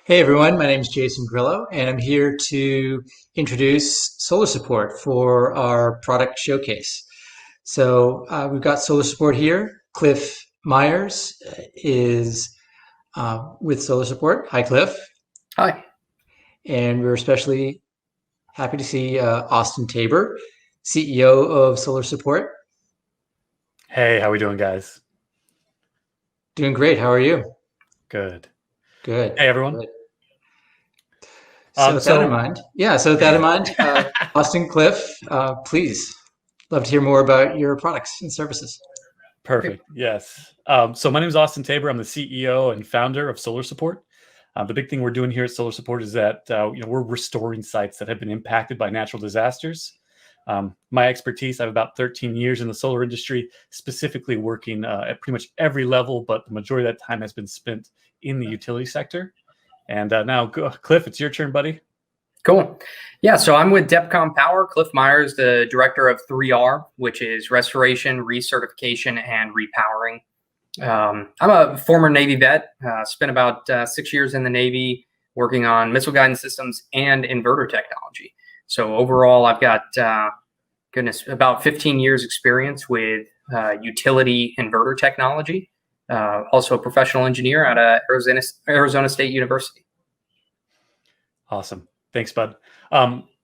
Hey everyone, my name is Jason Grillo, and I'm here to introduce solar support for our product showcase. We've got solar support here. Cliff Myers is with solar support. Hi, Cliff. Hi. And we're especially happy to see Austin Tabor, CEO of Solar Support. Hey, how we doing, guys? Doing great. How are you? Good. Good. Hey, everyone. Good. So with that in mind, Austin, Cliff, please, love to hear more about your products and services. Perfect. Yes. So my name is Austin Tabor. I'm the CEO and founder of Solar Support. The big thing we're doing here at Solar Support is that we're restoring sites that have been impacted by natural disasters. My expertise, I have about 13 years in the solar industry, specifically working at pretty much every level, but the majority of that time has been spent in the utility sector. And now, Cliff, it's your turn, buddy. Cool. Yeah, so I'm with DEPCOM Power. Cliff Myers, the director of 3R, which is restoration, recertification, and repowering. I'm a former Navy vet, spent about 6 years in the Navy working on missile guidance systems and inverter technology. So overall, I've got, about 15 years experience with utility inverter technology. Also a professional engineer at Arizona State University. Awesome. Thanks, bud.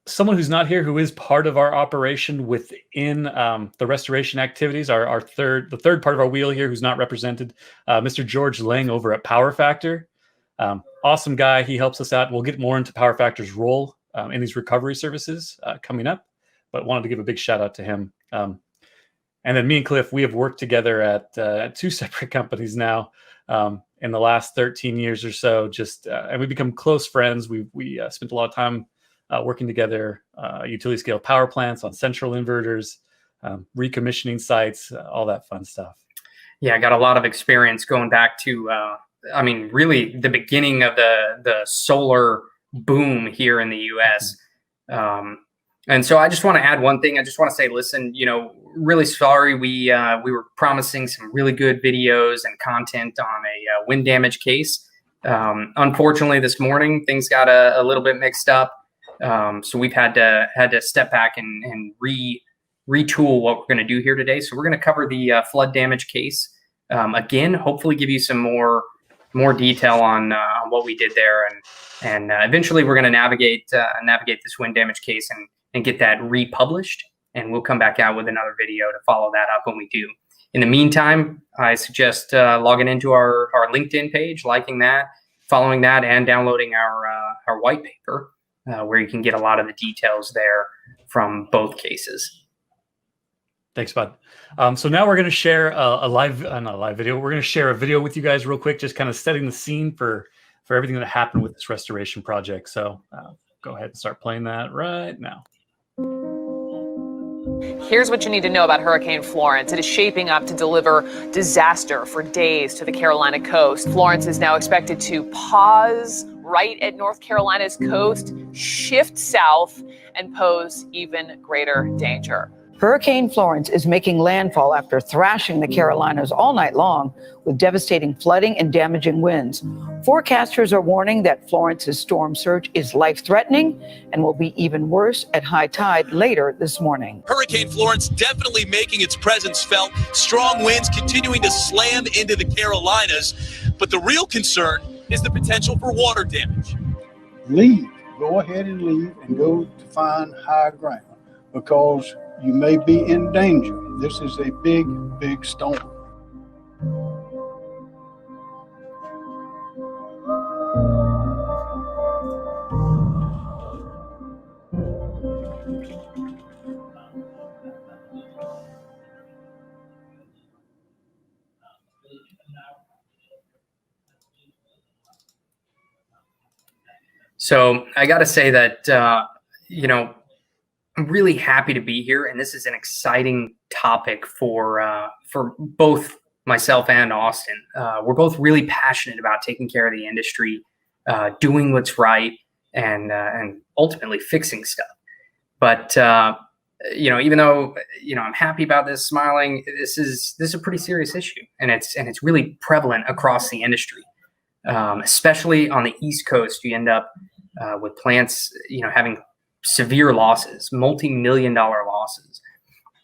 Someone who's not here, who is part of our operation within the restoration activities, the third part of our wheel here, who's not represented, Mr. George Lang over at Power Factor. Awesome guy. He helps us out. We'll get more into Power Factor's role in these recovery services coming up, but wanted to give a big shout out to him. And then me and Cliff, we have worked together at two separate companies now in the last 13 years or so. And we've become close friends. We spent a lot of time working together, utility scale power plants on central inverters, recommissioning sites, all that fun stuff. Yeah, I got a lot of experience going back to, really the beginning of the solar boom here in the U.S. And so I just want to add one thing. I just want to say, listen, really sorry. We were promising some really good videos and content on a wind damage case. Unfortunately, this morning things got a little bit mixed up. So we've had to step back and retool what we're going to do here today. So we're going to cover the flood damage case again. Hopefully, give you some more detail on what we did there, and eventually we're going to navigate this wind damage case and get that republished. And we'll come back out with another video to follow that up when we do. In the meantime, I suggest logging into our LinkedIn page, liking that, following that, and downloading our white paper, where you can get a lot of the details there from both cases. Thanks, bud. So now we're going to share not a live video. We're going to share a video with you guys real quick, just kind of setting the scene for everything that happened with this restoration project. So go ahead and start playing that right now. Here's what you need to know about Hurricane Florence. It is shaping up to deliver disaster for days to the Carolina coast. Florence is now expected to pause right at North Carolina's coast, shift south, and pose even greater danger. Hurricane Florence is making landfall after thrashing the Carolinas all night long with devastating flooding and damaging winds. Forecasters are warning that Florence's storm surge is life-threatening and will be even worse at high tide later this morning. Hurricane Florence definitely making its presence felt. Strong winds continuing to slam into the Carolinas. But the real concern is the potential for water damage. Leave. Go ahead and leave and go to find high ground, because you may be in danger. This is a big, big storm. So I got to say that, I'm really happy to be here, and this is an exciting topic for both myself and Austin. We're both really passionate about taking care of the industry, doing what's right, and ultimately fixing stuff. But even though I'm happy about this, smiling, this is a pretty serious issue, and it's really prevalent across the industry. especially on the East Coast. You end up with plants, having severe losses, multi-million-dollar losses.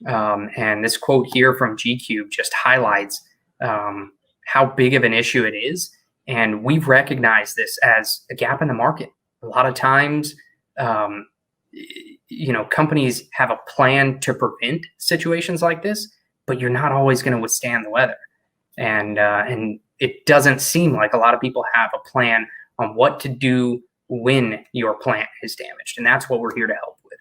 And this quote here from GCube just highlights how big of an issue it is. And we've recognized this as a gap in the market. A lot of times, companies have a plan to prevent situations like this, but you're not always going to withstand the weather. And it doesn't seem like a lot of people have a plan on what to do when your plant is damaged. And that's what we're here to help with.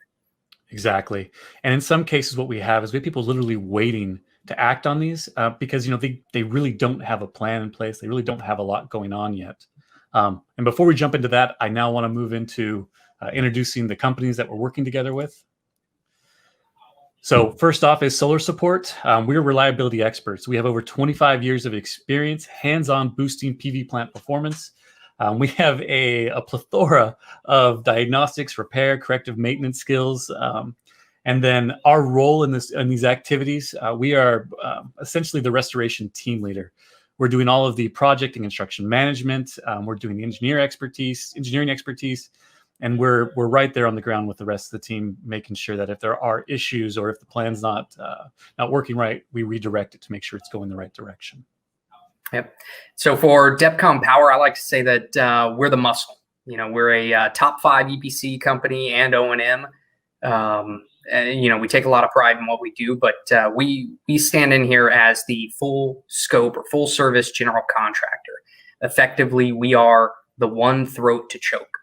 Exactly. And in some cases, what we have is we have people literally waiting to act on these because, they really don't have a plan in place. They really don't have a lot going on yet. And before we jump into that, I now want to move into introducing the companies that we're working together with. So first off is Solar Support. We're reliability experts. We have over 25 years of experience, hands-on boosting PV plant performance. We have a plethora of diagnostics, repair, corrective maintenance skills. And then our role in these activities, we are essentially the restoration team leader. We're doing all of the project and construction management. We're doing the engineering expertise, and we're right there on the ground with the rest of the team, making sure that if there are issues or if the plan's not working right, we redirect it to make sure it's going the right direction. Yep. So for DEPCOM Power, I like to say that we're the muscle. We're a top 5 EPC company and O&M. And, we take a lot of pride in what we do, but we stand in here as the full scope or full service general contractor. Effectively, we are the one throat to choke.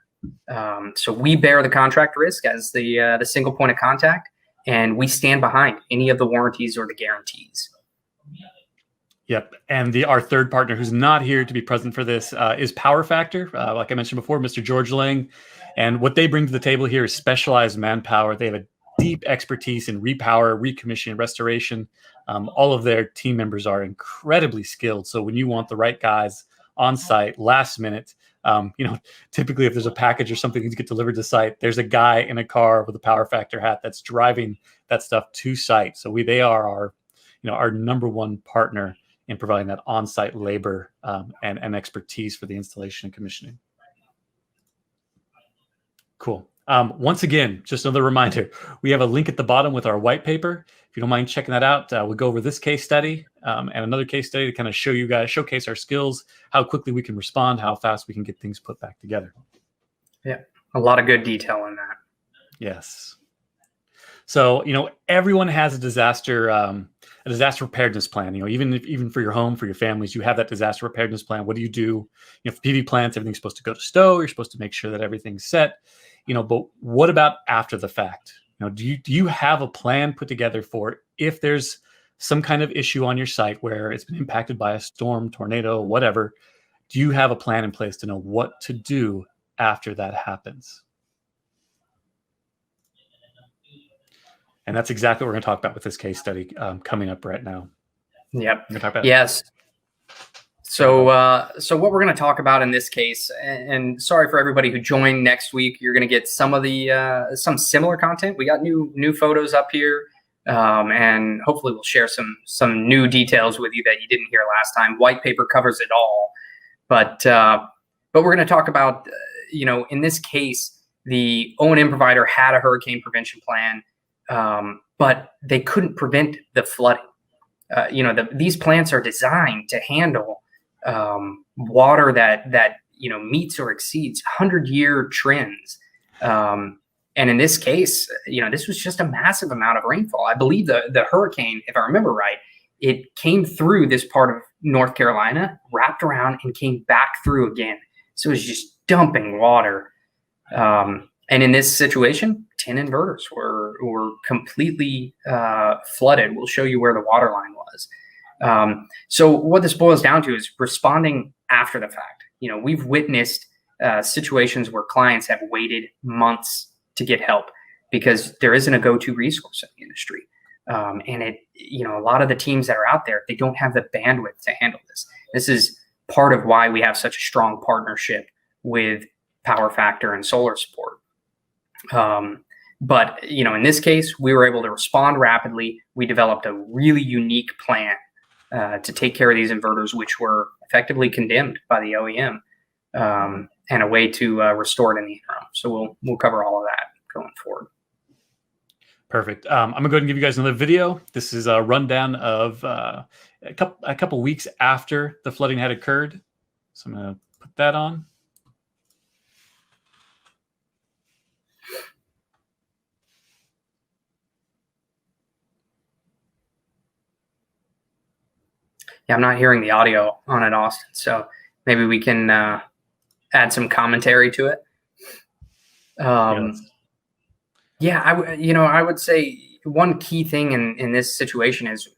So we bear the contract risk as the single point of contact, and we stand behind any of the warranties or the guarantees. Yep. And our third partner who's not here to be present for this is Power Factor. Like I mentioned before, Mr. George Lang. And what they bring to the table here is specialized manpower. They have a deep expertise in repower, recommissioning, restoration. All of their team members are incredibly skilled. So when you want the right guys on site last minute, typically if there's a package or something to get delivered to site, there's a guy in a car with a Power Factor hat that's driving that stuff to site. So they are our number one partner in providing that on-site labor and expertise for the installation and commissioning. Cool. Once again, just another reminder, we have a link at the bottom with our white paper. If you don't mind checking that out, we'll go over this case study and another case study to kind of showcase our skills, how quickly we can respond, how fast we can get things put back together. Yeah, a lot of good detail in that. Yes. So, everyone has a disaster preparedness plan. Even for your home, for your families, you have that disaster preparedness plan. What do you do? For PV plants, everything's supposed to go to stow. You're supposed to make sure that everything's set. But what about after the fact? Do you have a plan put together for if there's some kind of issue on your site where it's been impacted by a storm, tornado, whatever? Do you have a plan in place to know what to do after that happens? And that's exactly what we're going to talk about with this case study coming up right now. Yep. Yes. So what we're going to talk about in this case, and sorry for everybody who joined next week, you're going to get some of the some similar content. We got new photos up here, and hopefully we'll share some new details with you that you didn't hear last time. White paper covers it all, but we're going to talk about in this case, the O&M provider had a hurricane prevention plan. But they couldn't prevent the flooding. These plants are designed to handle water that meets or exceeds 100-year trends. And in this case, this was just a massive amount of rainfall. I believe the hurricane, if I remember right, it came through this part of North Carolina, wrapped around, and came back through again. So it was just dumping water. And in this situation, 10 inverters were completely flooded. We'll show you where the water line was. So what this boils down to is responding after the fact. We've witnessed situations where clients have waited months to get help because there isn't a go-to resource in the industry. And a lot of the teams that are out there, they don't have the bandwidth to handle this. This is part of why we have such a strong partnership with Power Factor and Solar Support. But in this case, we were able to respond rapidly. We developed a really unique plan to take care of these inverters, which were effectively condemned by the OEM. and a way to restore it in the interim. So we'll cover all of that going forward. Perfect. I'm gonna go ahead and give you guys another video. This is a rundown of a couple weeks after the flooding had occurred. So I'm gonna put that on. Yeah, I'm not hearing the audio on it, Austin. So maybe we can add some commentary to it. I would say one key thing in this situation is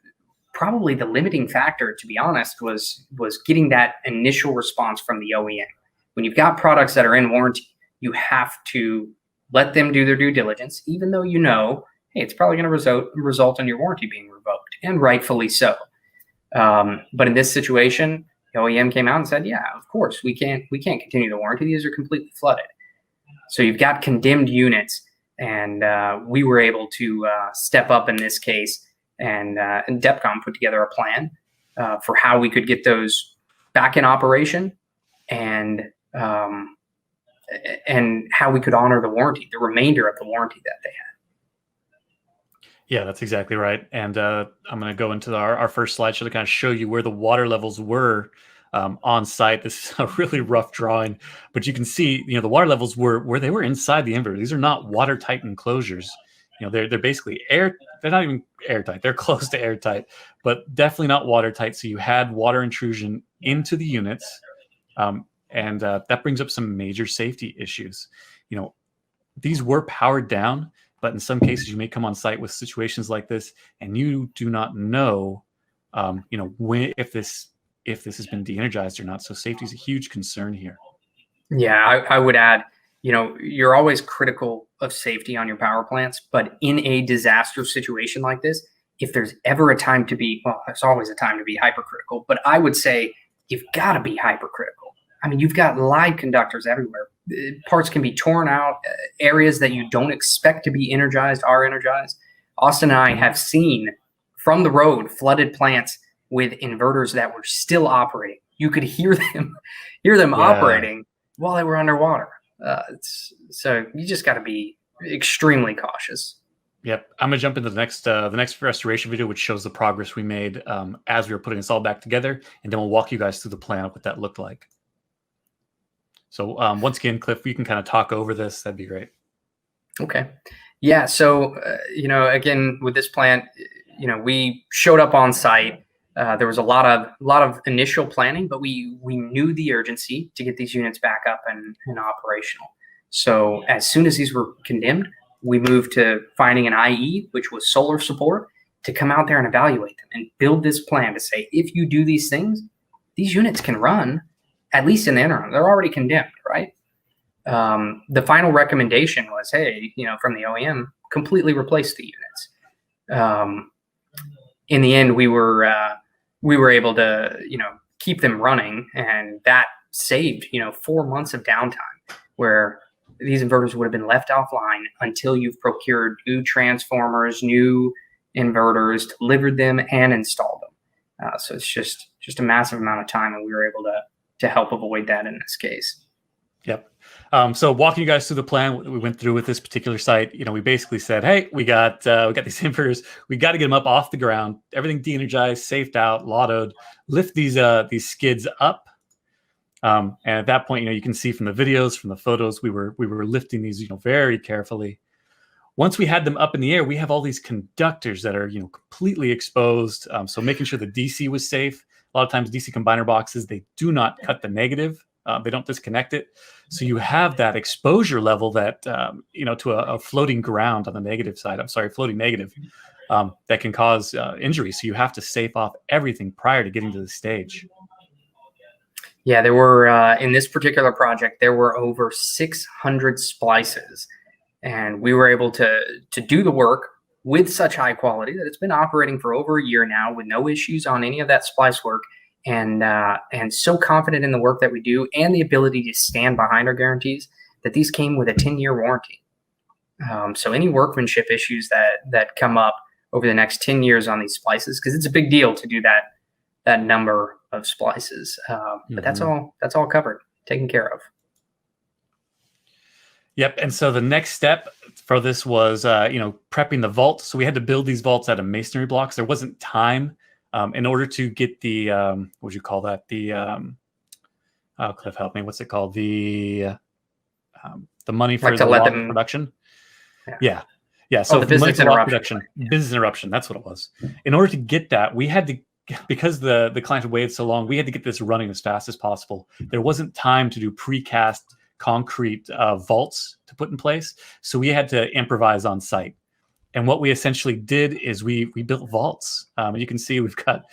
probably the limiting factor, to be honest, was getting that initial response from the OEM. When you've got products that are in warranty, you have to let them do their due diligence, even though hey, it's probably going to result in your warranty being revoked, and rightfully so. But in this situation, the OEM came out and said, yeah, of course, we can't continue the warranty. These are completely flooded. So you've got condemned units, and we were able to step up in this case, and DEPCOM put together a plan for how we could get those back in operation, and how we could honor the warranty, the remainder of the warranty that they had. Yeah, that's exactly right. And I'm going to go into our first slideshow to kind of show you where the water levels were on site. This is a really rough drawing, but you can see, the water levels were where they were inside the inverter. These are not watertight enclosures. They're basically they're not even airtight. They're close to airtight, but definitely not watertight. So you had water intrusion into the units, and that brings up some major safety issues. These were powered down, but in some cases you may come on site with situations like this, and you do not know, if this has been de-energized or not. So safety is a huge concern here. Yeah, I would add, you're always critical of safety on your power plants, but in a disaster situation like this, if there's ever a time to be, well, there's always a time to be hypercritical, but I would say you've got to be hypercritical. I mean, you've got live conductors everywhere. Parts can be torn out. Areas that you don't expect to be energized are energized. Austin and I have seen from the road flooded plants with inverters that were still operating. You could hear them operating while they were underwater. So you just got to be extremely cautious. Yep. I'm going to jump into the next restoration video, which shows the progress we made as we were putting this all back together. And then we'll walk you guys through the plan of what that looked like. So once again, Cliff, you can kind of talk over this. That'd be great. Okay. Yeah. So, again, with this plant, we showed up on site. There was a lot of initial planning, but we knew the urgency to get these units back up and operational. So as soon as these were condemned, we moved to finding an IE, which was solar support, to come out there and evaluate them and build this plan to say, if you do these things, these units can run, at least in the interim. They're already condemned, right? The final recommendation was, hey, from the OEM, completely replace the units. In the end, we were able to, keep them running, and that saved, 4 months of downtime where these inverters would have been left offline until you've procured new transformers, new inverters, delivered them, and installed them. So it's just a massive amount of time, and we were able to help avoid that in this case. Yep. So walking you guys through the plan we went through with this particular site, we basically said, hey, we got these inverters. We got to get them up off the ground, everything de-energized, safed out, lottoed, lift these skids up. And at that point, you can see from the videos, from the photos, we were lifting these, very carefully. Once we had them up in the air, we have all these conductors that are, completely exposed. So making sure the DC was safe. A lot of times DC combiner boxes, they do not cut the negative. They don't disconnect it. So you have that exposure level that, to a floating ground on the negative side, floating negative, that can cause injury. So you have to safe off everything prior to getting to the stage. Yeah, there were, in this particular project, there were over 600 splices, and we were able to do the work with such high quality that it's been operating for over a year now with no issues on any of that splice work, and so confident in the work that we do and the ability to stand behind our guarantees that these came with a 10-year warranty. So any workmanship issues that come up over the next 10 years on these splices, because it's a big deal to do that number of splices, but that's all covered. taken care of. Yep. And so the next step for this was, prepping the vault. So we had to build these vaults out of masonry blocks. There wasn't time in order to get the, what would you call that? The, Cliff, help me. What's it called? The money for Like to the let log them- production. Yeah. Yeah. So the for money business for log interruption. production, business interruption. That's what it was. In order to get that, we had to, because the client had waited so long, we had to get this running as fast as possible. There wasn't time to do precast concrete vaults to put in place. So we had to improvise on site. And what we essentially did is we built vaults. You can see we've got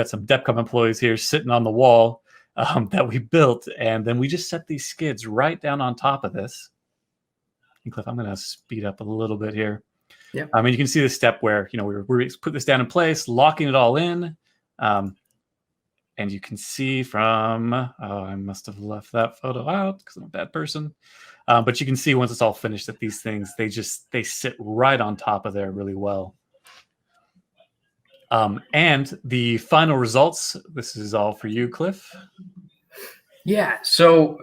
some DEPCOM employees here sitting on the wall that we built. And then we just set these skids right down on top of this. And Cliff, I'm going to speed up a little bit here. Yeah. You can see the step where, we put this down in place, locking it all in. And you can see from, I must have left that photo out because I'm a bad person. But you can see once it's all finished that these things, they sit right on top of there really well. And the final results, this is all for you, Cliff. Yeah. So,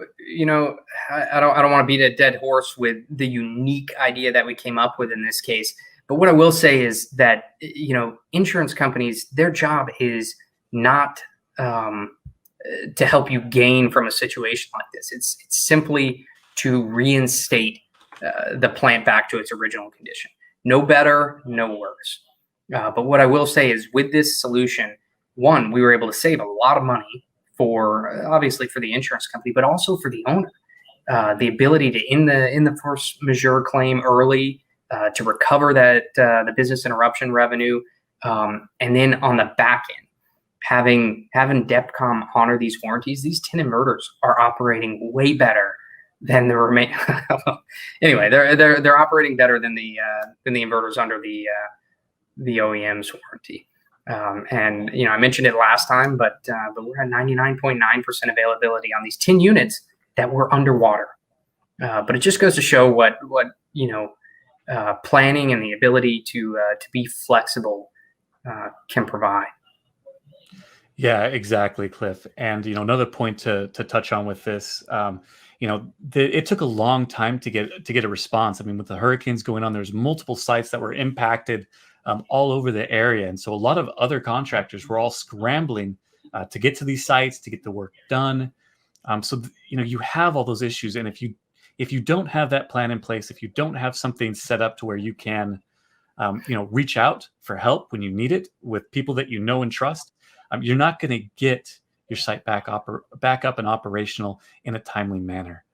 I don't want to beat a dead horse with the unique idea that we came up with in this case. But what I will say is that, insurance companies, their job is not to help you gain from a situation like this. It's simply to reinstate the plant back to its original condition. No better, no worse. But what I will say is with this solution, one, we were able to save a lot of money obviously for the insurance company, but also for the owner. The ability to, in the force majeure claim early, to recover that the business interruption revenue, and then on the back end, having DEPCOM honor these warranties. These 10 inverters are operating way better than the remaining. Anyway, they're operating better than the inverters under the OEM's warranty. And I mentioned it last time, but we're at 99.9% availability on these 10 units that were underwater. But it just goes to show what planning and the ability to be flexible can provide. Yeah, exactly, Cliff. And another point to touch on with this, it took a long time to get a response. I mean, with the hurricanes going on, there's multiple sites that were impacted all over the area, and so a lot of other contractors were all scrambling to get to these sites to get the work done. You have all those issues, and if you don't have that plan in place, if you don't have something set up to where you can, reach out for help when you need it with people that you know and trust, you're not going to get your site back up and operational in a timely manner.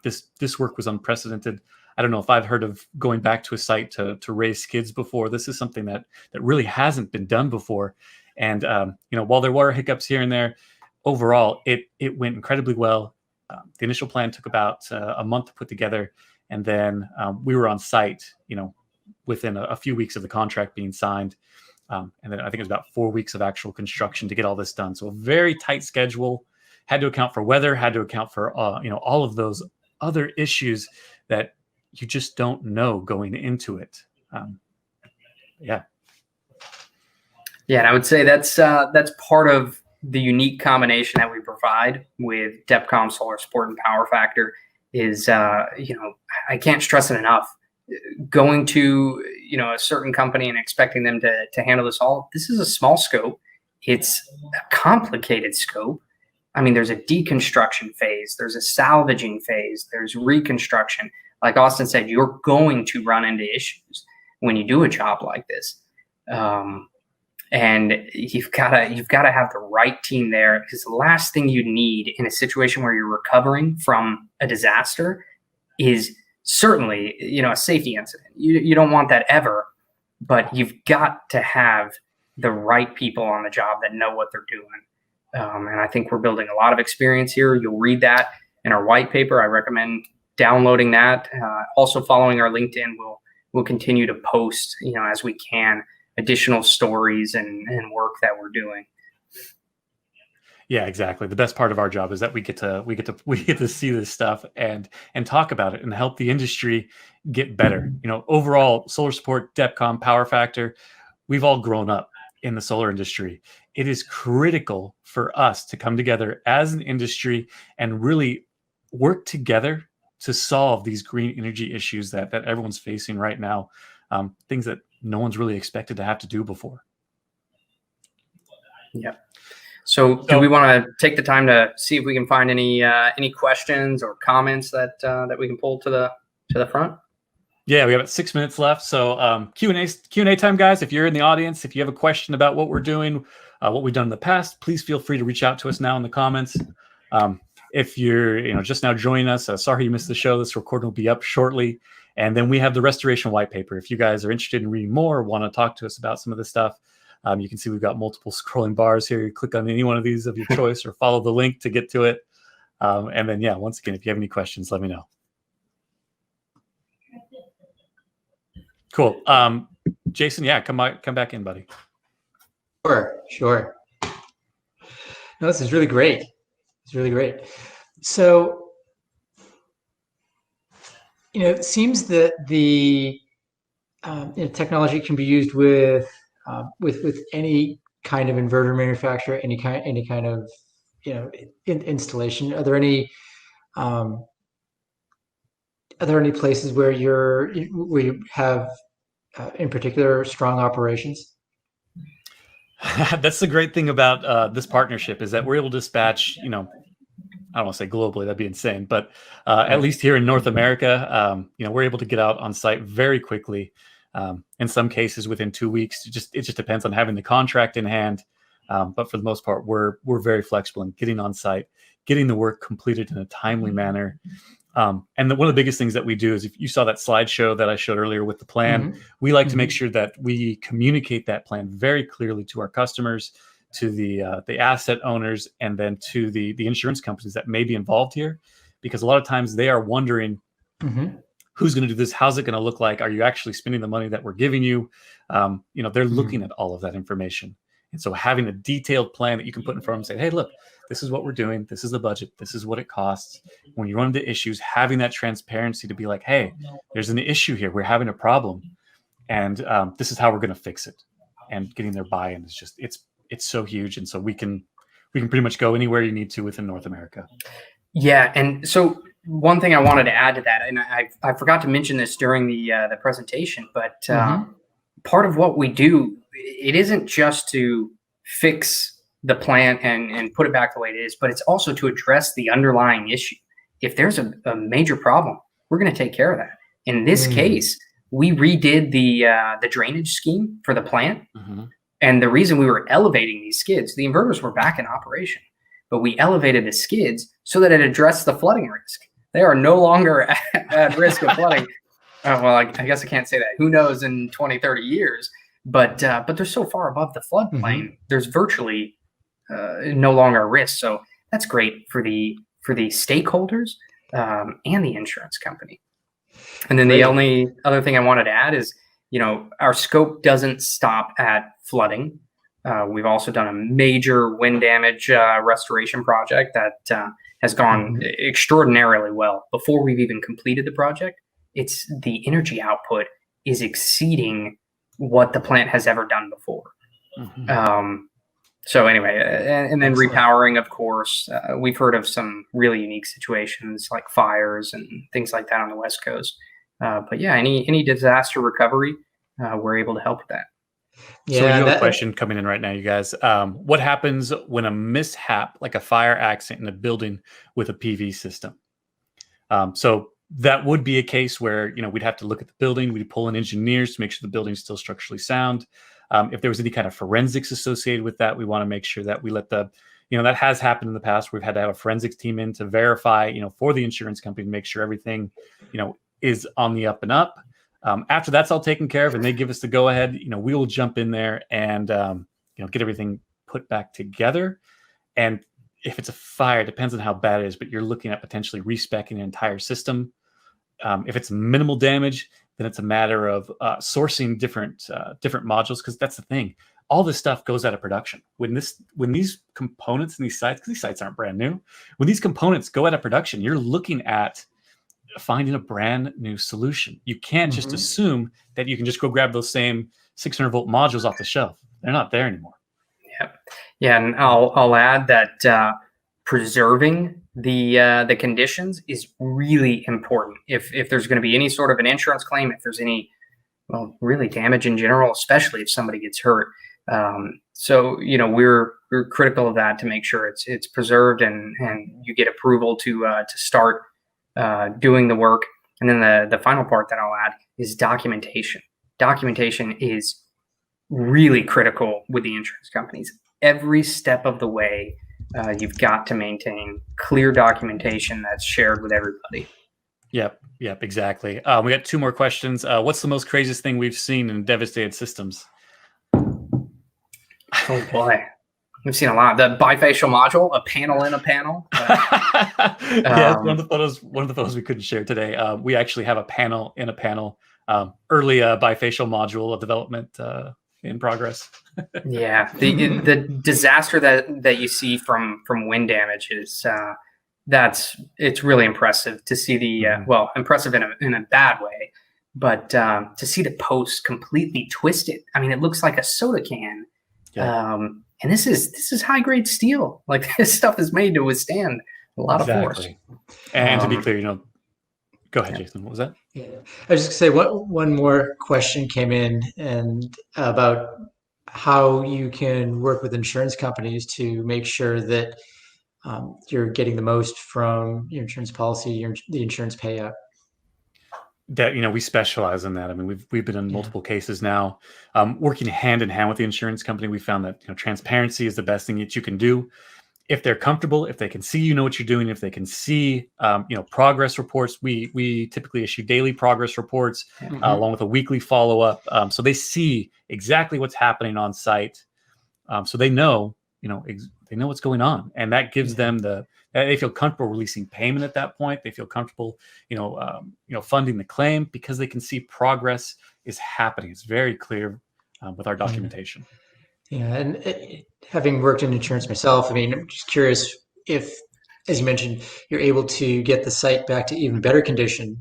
This work was unprecedented. I don't know if I've heard of going back to a site to raise skids before. This is something that really hasn't been done before. And while there were hiccups here and there, overall it went incredibly well. The initial plan took about a month to put together, and then we were on site, within a few weeks of the contract being signed. And then I think it was about 4 weeks of actual construction to get all this done. So a very tight schedule. Had to account for weather, had to account for all of those other issues that you just don't know going into it. Yeah, and I would say that's part of the unique combination that we provide with DEPCOM Solar Support and Power Factor. Is I can't stress it enough. Going to a certain company and expecting them to handle this all. This is a small scope. It's a complicated scope. I mean, there's a deconstruction phase, there's a salvaging phase, there's reconstruction. Like Austin said, you're going to run into issues when you do a job like this, and you've got to have the right team there, because the last thing you need in a situation where you're recovering from a disaster is certainly, a safety incident. You don't want that ever, but you've got to have the right people on the job that know what they're doing. And I think we're building a lot of experience here. You'll read that in our white paper. I recommend downloading that. Also following our LinkedIn. We'll continue to post, as we can, additional stories and work that we're doing. Yeah, exactly. The best part of our job is that we get to see this stuff and talk about it and help the industry get better. Overall, solar support, DEPCOM, Power Factor, we've all grown up in the solar industry. It is critical for us to come together as an industry and really work together to solve these green energy issues that everyone's facing right now, things that no one's really expected to have to do before. Yeah. So do we want to take the time to see if we can find any questions or comments that we can pull to the front? Yeah, we have about 6 minutes left. So Q&A time, guys. If you're in the audience, if you have a question about what we're doing, what we've done in the past, please feel free to reach out to us now in the comments. If you're just now joining us, sorry you missed the show. This recording will be up shortly. And then we have the restoration white paper. If you guys are interested in reading more, or want to talk to us about some of this stuff, you can see we've got multiple scrolling bars here. You click on any one of these of your choice or follow the link to get to it. And then, yeah, once again, if you have any questions, let me know. Cool. Jason, yeah, come back in, buddy. Sure. No, this is really great. It's really great. So, it seems that the technology can be used with any kind of inverter manufacturer, any kind of installation. Are there any places where you have in particular strong operations? That's the great thing about this partnership, is that we're able to dispatch, I don't want to say globally, that'd be insane, but at least here in North America, we're able to get out on site very quickly. In some cases within 2 weeks. It just depends on having the contract in hand. But for the most part, we're very flexible in getting on site, getting the work completed in a timely manner. And one of the biggest things that we do is, if you saw that slideshow that I showed earlier with the plan, we like to make sure that we communicate that plan very clearly to our customers, to the asset owners, and then to the insurance companies that may be involved here, because a lot of times they are wondering, who's going to do this? How's it going to look like? Are you actually spending the money that we're giving you? They're looking at all of that information. And so having a detailed plan that you can put in front of them and say, hey, look, this is what we're doing. This is the budget. This is what it costs. When you run into issues, having that transparency to be like, hey, there's an issue here. We're having a problem. And this is how we're going to fix it. And getting their buy-in is just, it's so huge. And so we can pretty much go anywhere you need to within North America. Yeah. And so one thing I wanted to add to that, and I forgot to mention this during the presentation, but part of what we do, it isn't just to fix the plant and put it back the way it is, but it's also to address the underlying issue. If there's a major problem, we're going to take care of that. In this case, we redid the drainage scheme for the plant. And the reason we were elevating these skids, the inverters were back in operation, but we elevated the skids so that it addressed the flooding risk. They are no longer at risk of flooding. Well, I guess I can't say that. Who knows in 20, 30 years? But they're so far above the floodplain, there's virtually no longer a risk. So that's great for the stakeholders and the insurance company. And then the only other thing I wanted to add is, our scope doesn't stop at flooding. We've also done a major wind damage restoration project that has gone extraordinarily well. Before we've even completed the project, it's the energy output is exceeding what the plant has ever done before. So anyway, and then repowering, of course, we've heard of some really unique situations like fires and things like that on the West Coast. But yeah, any disaster recovery, we're able to help with that. Yeah, so we have a question coming in right now, you guys. What happens when a mishap, like a fire accident in a building with a PV system? So that would be a case where, we'd have to look at the building. We'd pull in engineers to make sure the building's still structurally sound. If there was any kind of forensics associated with that, we want to make sure that we let that has happened in the past. We've had to have a forensics team in to verify, for the insurance company to make sure everything, is on the up and up. After that's all taken care of and they give us the go ahead, we will jump in there and, get everything put back together. And if it's a fire, it depends on how bad it is, but you're looking at potentially respecing the entire system. If it's minimal damage, then it's a matter of sourcing different modules, because that's the thing. All this stuff goes out of production. When these components and these sites, because these sites aren't brand new, when these components go out of production, you're looking at finding a brand new solution. You can't just assume that you can just go grab those same 600 volt modules off the shelf. They're not there anymore. Yeah, and I'll add that preserving the conditions is really important. If there's going to be any sort of an insurance claim, if there's any, well, really damage in general, especially if somebody gets hurt. So we're critical of that to make sure it's preserved and you get approval to start doing the work. And then the final part that I'll add is documentation. Documentation is really critical with the insurance companies. Every step of the way, you've got to maintain clear documentation that's shared with everybody. Yep, exactly. We got 2 more questions. What's the most craziest thing we've seen in devastated systems? Oh boy, we've seen a lot. The bifacial module, a panel in a panel. Yeah, one of the photos we couldn't share today. We actually have a panel in a panel. Early bifacial module of development in progress. Yeah, the disaster that you see from wind damage is it's really impressive to see the impressive in a bad way, but to see the post completely twisted. I mean, it looks like a soda can. Yeah. And this is high grade steel. Like, this stuff is made to withstand a lot of force. And to be clear, go ahead, Jason. What was that? Yeah, I was just gonna say one more question came in and about how you can work with insurance companies to make sure that you're getting the most from your insurance policy, the insurance payout. That we specialize in that. I mean, we've been in multiple cases now, working hand in hand with the insurance company. We found that transparency is the best thing that you can do. If they're comfortable, if they can see what you're doing, if they can see progress reports, we typically issue daily progress reports along with a weekly follow-up, so they see exactly what's happening on site, so they know they know what's going on, and that gives them they feel comfortable releasing payment at that point. They feel comfortable funding the claim because they can see progress is happening. It's very clear with our documentation. Yeah, and having worked in insurance myself, I mean, I'm just curious if, as you mentioned, you're able to get the site back to even better condition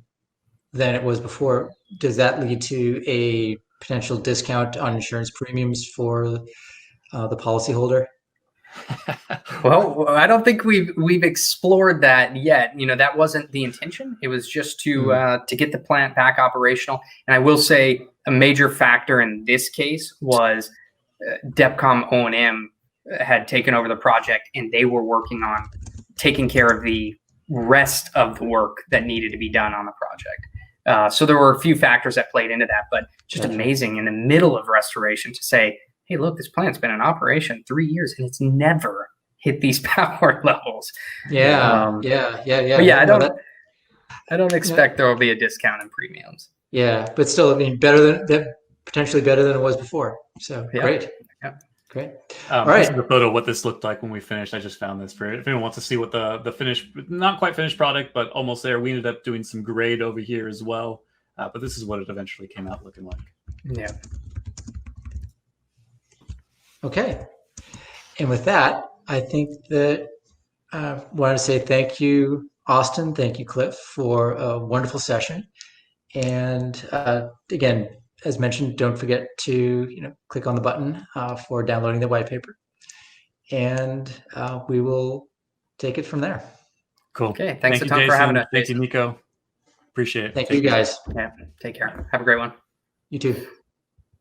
than it was before. Does that lead to a potential discount on insurance premiums for the policyholder? Well, I don't think we've explored that yet. That wasn't the intention. It was just to get the plant back operational. And I will say a major factor in this case was DEPCOM O&M had taken over the project, and they were working on taking care of the rest of the work that needed to be done on the project. So there were a few factors that played into that, but just amazing in the middle of restoration to say, hey, look, this plant's been in operation 3 years and it's never hit these power levels. Yeah. But yeah, I don't expect there will be a discount in premiums. Yeah, but still, I mean, potentially better than it was before. So great. Yeah. Great. All right. This is a photo of what this looked like when we finished. I just found this for it. If anyone wants to see what the finished, not quite finished product, but almost there. We ended up doing some grade over here as well. But this is what it eventually came out looking like. Yeah. Okay. And with that, I think that I want to say thank you, Austin. Thank you, Cliff, for a wonderful session. And again, as mentioned, don't forget to click on the button for downloading the white paper, and we will take it from there. Cool. Okay. Thanks a ton Jason. for having us. Thank you, Nico. Appreciate it. Thank you, guys. Yeah. Take care. Have a great one. You too.